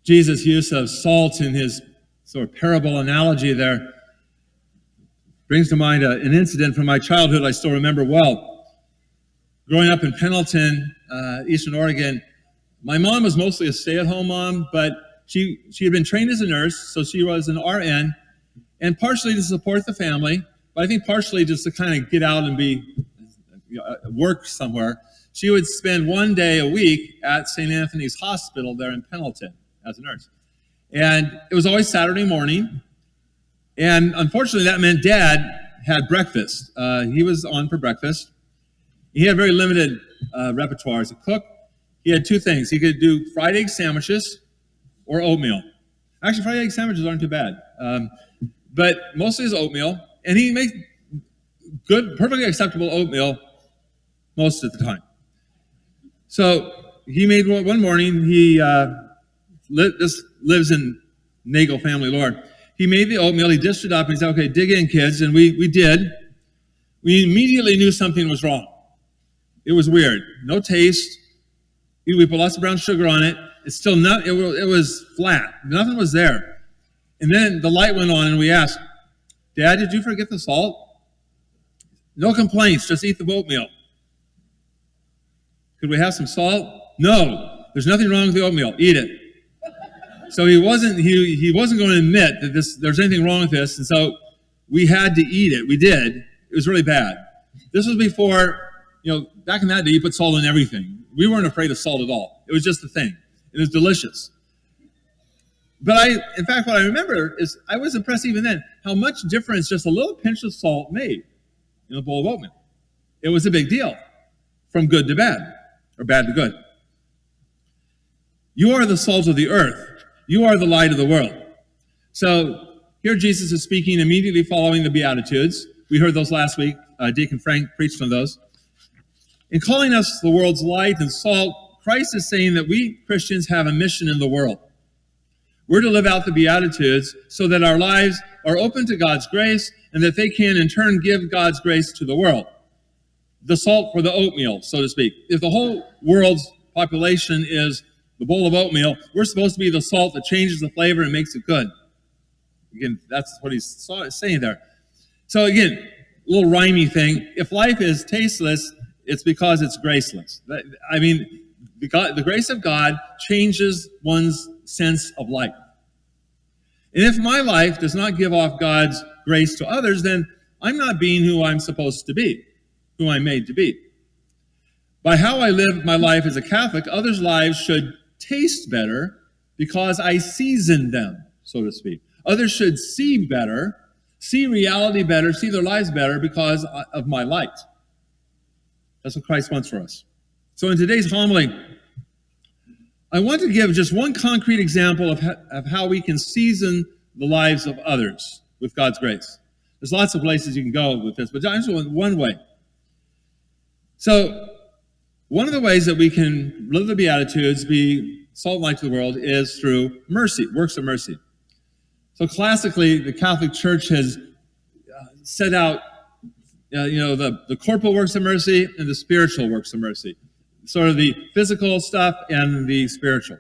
Jesus' use of salt in his sort of parable analogy there brings to mind an incident from my childhood I still remember well. Growing up in Pendleton, Eastern Oregon, my mom was mostly a stay-at-home mom, but she had been trained as a nurse, so she was an RN, and partially to support the family, but I think partially just to kind of get out and work somewhere. She would spend one day a week at St. Anthony's Hospital there in Pendleton as a nurse. And it was always Saturday morning. And unfortunately, that meant Dad had breakfast. He was on for breakfast. He had very limited repertoire as a cook. He had two things. He could do fried egg sandwiches or oatmeal. Actually, fried egg sandwiches aren't too bad. But mostly his oatmeal. And he made good, perfectly acceptable oatmeal most of the time. So he made one morning, he this lives in Nagel family lore. He made the oatmeal, he dished it up, and he said, okay, dig in, kids. And we did. We immediately knew something was wrong. It was weird. No taste. We put lots of brown sugar on it. It's still not, it was flat. Nothing was there. And then the light went on and we asked, Dad, did you forget the salt? No complaints, just eat the oatmeal. Could we have some salt? No, there's nothing wrong with the oatmeal. Eat it. So he wasn't going to admit that there's anything wrong with this, and so we had to eat it. We did. It was really bad. This was before, back in that day, you put salt in everything. We weren't afraid of salt at all. It was just a thing. It was delicious. But in fact, what I remember is I was impressed even then how much difference just a little pinch of salt made in a bowl of oatmeal. It was a big deal, from good to bad, or bad to good. You are the salt of the earth. You are the light of the world. So here Jesus is speaking immediately following the Beatitudes. We heard those last week. Deacon Frank preached on those. In calling us the world's light and salt, Christ is saying that we Christians have a mission in the world. We're to live out the Beatitudes so that our lives are open to God's grace and that they can in turn give God's grace to the world. The salt for the oatmeal, so to speak. If the whole world's population is the bowl of oatmeal, we're supposed to be the salt that changes the flavor and makes it good. Again, that's what he's saying there. So again, a little rhymey thing. If life is tasteless, it's because it's graceless. I mean, the grace of God changes one's sense of life. And if my life does not give off God's grace to others, then I'm not being who I'm supposed to be, who I'm made to be. By how I live my life as a Catholic, others' lives should taste better because I season them, so to speak. Others should see better, see reality better, see their lives better because of my light. That's what Christ wants for us. So in today's homily, I want to give just one concrete example of how we can season the lives of others with God's grace. There's lots of places you can go with this, but I just want one way. So one of the ways that we can live the Beatitudes, be salt and light to the world, is through mercy, works of mercy. So classically, the Catholic Church has set out the corporal works of mercy and the spiritual works of mercy, sort of the physical stuff and the spiritual.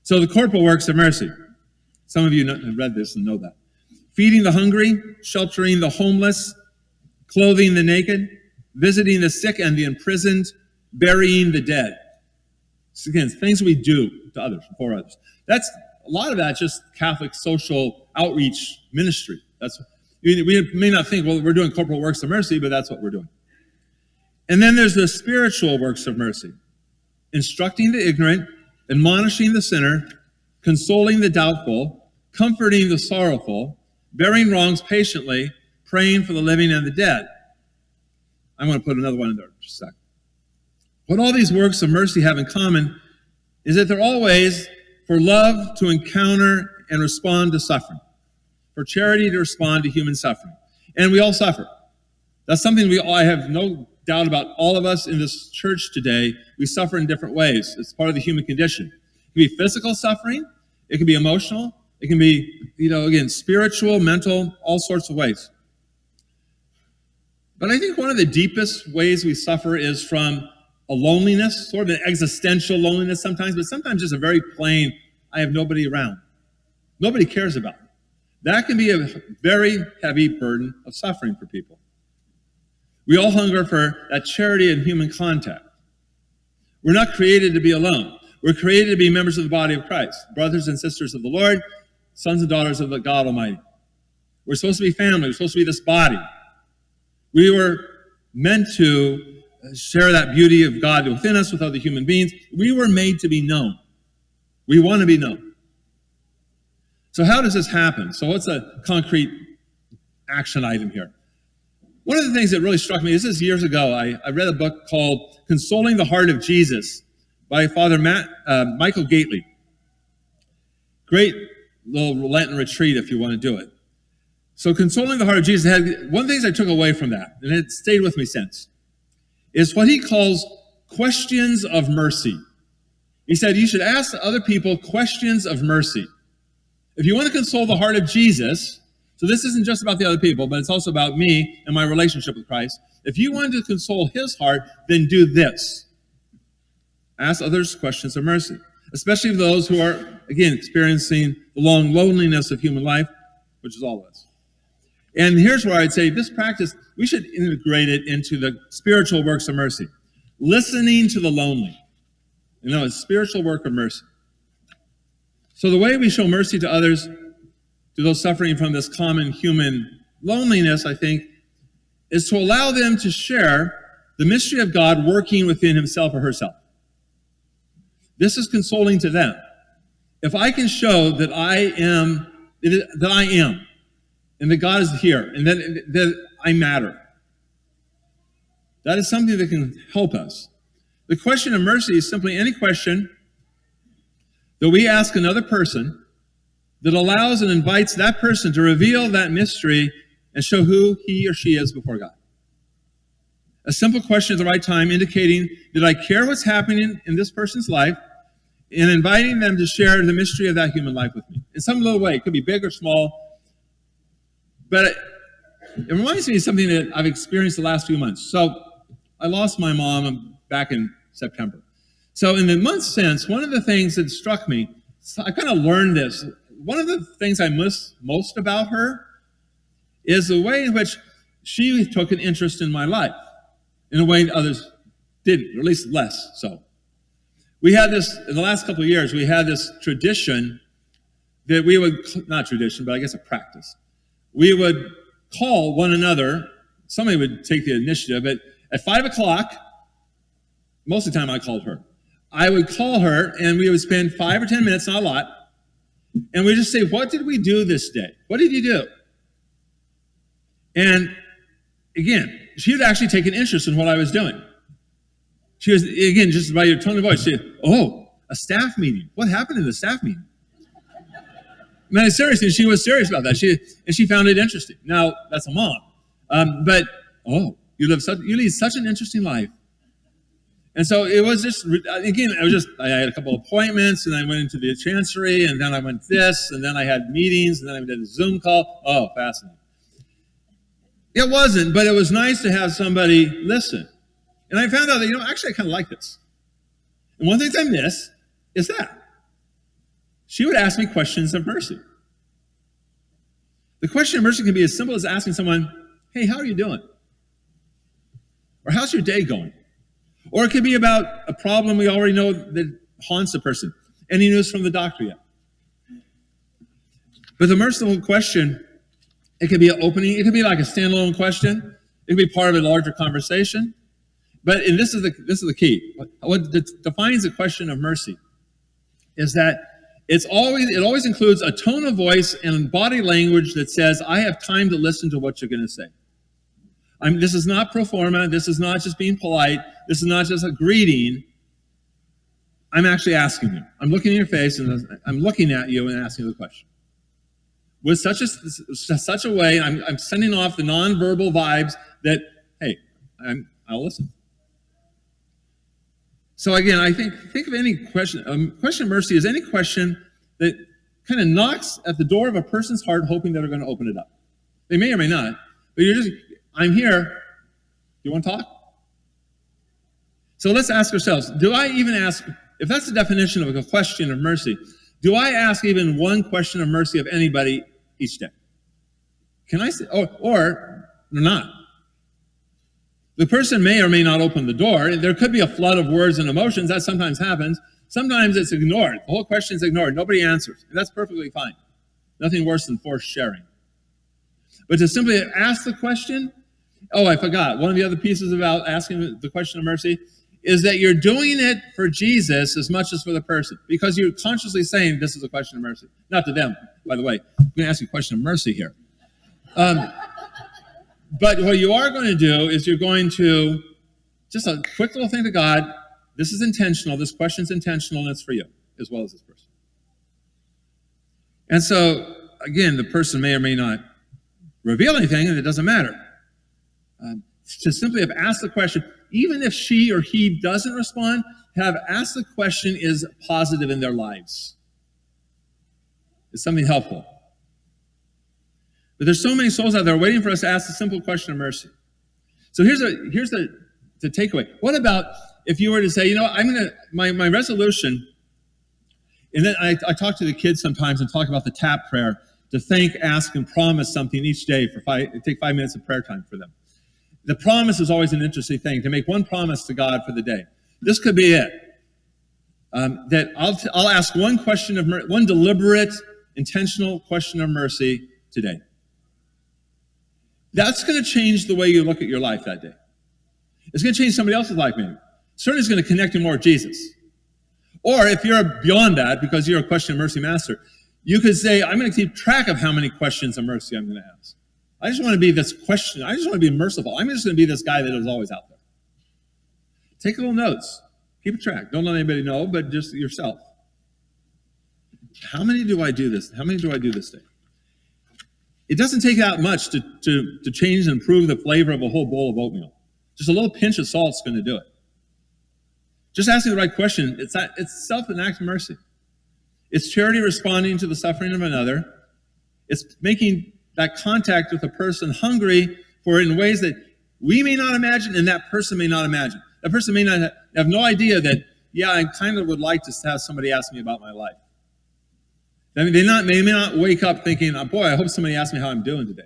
So the corporal works of mercy, some of you have read this and know that. Feeding the hungry, sheltering the homeless, clothing the naked, visiting the sick and the imprisoned, burying the dead. So again, things we do to others, for others. That's a lot of that just Catholic social outreach ministry. We may not think, well, we're doing corporal works of mercy, but that's what we're doing. And then there's the spiritual works of mercy. Instructing the ignorant, admonishing the sinner, consoling the doubtful, comforting the sorrowful, bearing wrongs patiently, praying for the living and the dead. I'm going to put another one in there in just a sec. What all these works of mercy have in common is that they're all ways for love to encounter and respond to suffering, for charity to respond to human suffering. And we all suffer. That's something I have no doubt about. All of us in this church today, we suffer in different ways. It's part of the human condition. It can be physical suffering. It can be emotional. It can be, again, spiritual, mental, all sorts of ways. But I think one of the deepest ways we suffer is from a loneliness, sort of an existential loneliness sometimes, but sometimes just a very plain, I have nobody around. Nobody cares about me. That can be a very heavy burden of suffering for people. We all hunger for that charity and human contact. We're not created to be alone. We're created to be members of the body of Christ, brothers and sisters of the Lord, sons and daughters of the God Almighty. We're supposed to be family. We're supposed to be this body. We were meant to share that beauty of God within us with other human beings. We were made to be known. We want to be known. So how does this happen? So what's a concrete action item here? One of the things that really struck me, this is years ago, I read a book called Consoling the Heart of Jesus by Father Michael Gately. Great little Lenten retreat if you want to do it. So Consoling the Heart of Jesus had one of the things I took away from that, and it stayed with me since, is what he calls questions of mercy. He said you should ask other people questions of mercy. If you want to console the heart of Jesus, so this isn't just about the other people, but it's also about me and my relationship with Christ. If you want to console his heart, then do this. Ask others questions of mercy, especially those who are, again, experiencing the long loneliness of human life, which is all of us. And here's where I'd say this practice, we should integrate it into the spiritual works of mercy. Listening to the lonely. You know, it's spiritual work of mercy. So the way we show mercy to others, to those suffering from this common human loneliness, I think, is to allow them to share the mystery of God working within himself or herself. This is consoling to them. If I can show that I am, and that God is here, and that I matter, that is something that can help us. The question of mercy is simply any question that we ask another person that allows and invites that person to reveal that mystery and show who he or she is before God. A simple question at the right time indicating that I care what's happening in this person's life and inviting them to share the mystery of that human life with me. In some little way, it could be big or small, but it reminds me of something that I've experienced the last few months. So I lost my mom back in September. So in the months since, one of the things that struck me, I kind of learned this. One of the things I miss most about her is the way in which she took an interest in my life in a way others didn't, or at least less so. We had this, in the last couple of years, we had this tradition that we would, not tradition, but I guess a practice. We would call one another, somebody would take the initiative, but at 5 o'clock, most of the time I called her. I would call her and we would spend 5 or 10 minutes, not a lot, and we just say, what did we do this day? What did you do? And again, she would actually take an interest in what I was doing. She was, again, just by your tone of voice, she said, oh, a staff meeting. What happened in the staff meeting? Man, seriously, she was serious about that. She found it interesting. Now, that's a mom. But, oh, you lead such an interesting life. And so it was just, again, I had a couple of appointments, and I went into the chancery, and then I went this, and then I had meetings, and then I did a Zoom call. Oh, fascinating. It wasn't, but it was nice to have somebody listen. And I found out that, actually I kind of like this. And one of the things I miss is that. She would ask me questions of mercy. The question of mercy can be as simple as asking someone, hey, how are you doing? Or how's your day going? Or it could be about a problem we already know that haunts a person. Any news from the doctor yet? But the merciful question, it could be an opening, it could be like a standalone question, it could be part of a larger conversation. But this is the key. What defines the question of mercy is that it always includes a tone of voice and body language that says, I have time to listen to what you're going to say. This is not pro forma. This is not just being polite. This is not just a greeting. I'm actually asking you. I'm looking in your face and I'm looking at you and asking you the question. With such a way, I'm sending off the nonverbal vibes that, hey, I'll listen. So again, I think of any question. Question of mercy is any question that kind of knocks at the door of a person's heart, hoping that they're going to open it up. They may or may not, but I'm here. Do you want to talk? So let's ask ourselves, do I even ask, if that's the definition of a question of mercy, Do I ask even one question of mercy of anybody each day? Can I say, or not? The person may or may not open the door. There could be a flood of words and emotions. That sometimes happens. Sometimes it's ignored. The whole question is ignored. Nobody answers. And that's perfectly fine. Nothing worse than forced sharing. But to simply ask the question, I forgot. One of the other pieces about asking the question of mercy is that you're doing it for Jesus as much as for the person, because you're consciously saying this is a question of mercy. Not to them, by the way. I'm going to ask you a question of mercy here. But what you are going to do is you're going to, just a quick little thing to God, this is intentional, this question's intentional, and it's for you, as well as this person. And so, again, the person may or may not reveal anything, and it doesn't matter. To simply have asked the question, even if she or he doesn't respond, have asked the question is positive in their lives. It's something helpful. But there's so many souls out there waiting for us to ask the simple question of mercy. So here's the takeaway. What about if you were to say, my resolution, and then I talk to the kids sometimes and talk about the TAP prayer, to thank, ask, and promise something each day take 5 minutes of prayer time for them. The promise is always an interesting thing, to make one promise to God for the day. This could be it. That I'll ask one question of one deliberate, intentional question of mercy today. That's going to change the way you look at your life that day. It's going to change somebody else's life, maybe. Certainly it's going to connect you more with Jesus. Or if you're beyond that, because you're a question of mercy master, you could say, I'm going to keep track of how many questions of mercy I'm going to ask. I just want to be this question. I just want to be merciful. I'm just going to be this guy that is always out there. Take little notes. Keep a track. Don't let anybody know, but just yourself. How many do I do this? How many do I do this day? It doesn't take that much to change and improve the flavor of a whole bowl of oatmeal. Just a little pinch of salt is going to do it. Just asking the right question, it's self an act of mercy. It's charity responding to the suffering of another. It's making that contact with a person hungry for it in ways that we may not imagine and that person may not imagine. That person may not have no idea that, I kind of would like to have somebody ask me about my life. I mean, they may not wake up thinking, boy, I hope somebody asks me how I'm doing today.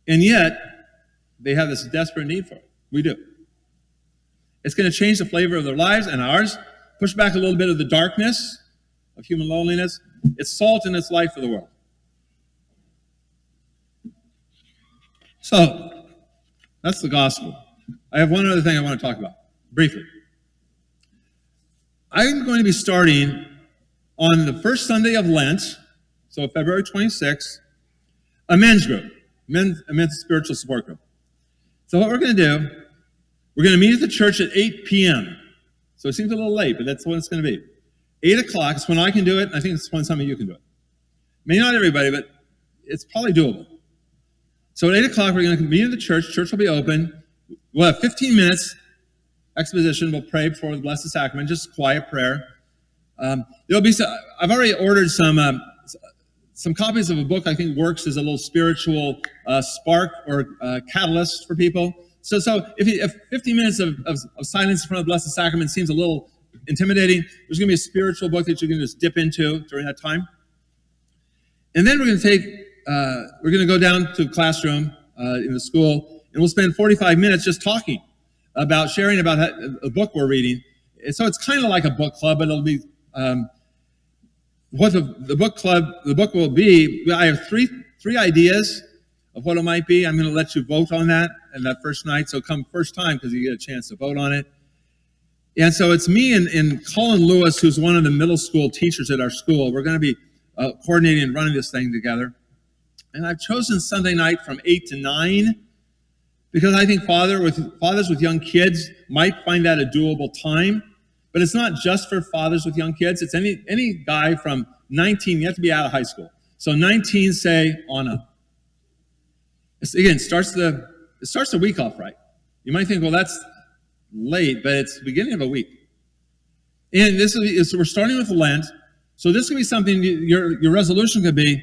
And yet, they have this desperate need for it. We do. It's going to change the flavor of their lives and ours, push back a little bit of the darkness of human loneliness. It's salt and it's light for the world. So, that's the gospel. I have one other thing I want to talk about, briefly. I'm going to be starting on the first Sunday of Lent, so February 26th, a men's group, a men's spiritual support group. So what we're going to do, we're going to meet at the church at 8 p.m. So it seems a little late, but that's when it's going to be. 8 o'clock is when I can do it, and I think it's when some of you can do it. Maybe not everybody, but it's probably doable. So at 8 o'clock, we're going to meet at the church. Church will be open. We'll have 15 minutes exposition. We'll pray before the Blessed Sacrament, just quiet prayer. There'll be I've already ordered some copies of a book I think works as a little spiritual spark or catalyst for people. So if 15 minutes of silence in front of the Blessed Sacrament seems a little intimidating, there's going to be a spiritual book that you can just dip into during that time. And then we're going to go down to the classroom in the school, and we'll spend 45 minutes just talking about sharing about a book we're reading. And so it's kind of like a book club, but it'll be what the book will be. I have three ideas of what it might be. I'm going to let you vote on that first night. So come first time because you get a chance to vote on it. And so it's me and Colin Lewis, who's one of the middle school teachers at our school. We're going to be coordinating and running this thing together. And I've chosen Sunday night from 8 to 9 because I think fathers with young kids might find that a doable time. But it's not just for fathers with young kids. It's any guy from 19, you have to be out of high school. So 19, say, on up. Again, it starts the week off right. You might think, well, that's late, but it's the beginning of a week. And we're starting with Lent. So this could be something, your resolution could be,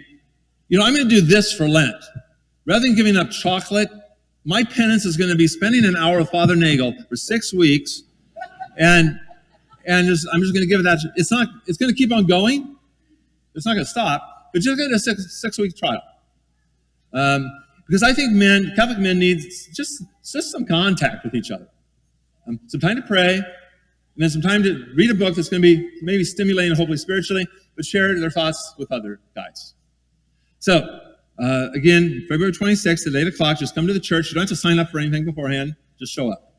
I'm going to do this for Lent. Rather than giving up chocolate, my penance is going to be spending an hour with Father Nagel for 6 weeks and and I'm just going to give it that. It's going to keep on going. It's not going to stop, but just get a six-week trial. Because I think Catholic men need just some contact with each other. Some time to pray, and then some time to read a book that's going to be maybe stimulating, hopefully spiritually, but share their thoughts with other guys. So, again, February 26th at 8 o'clock, just come to the church. You don't have to sign up for anything beforehand. Just show up.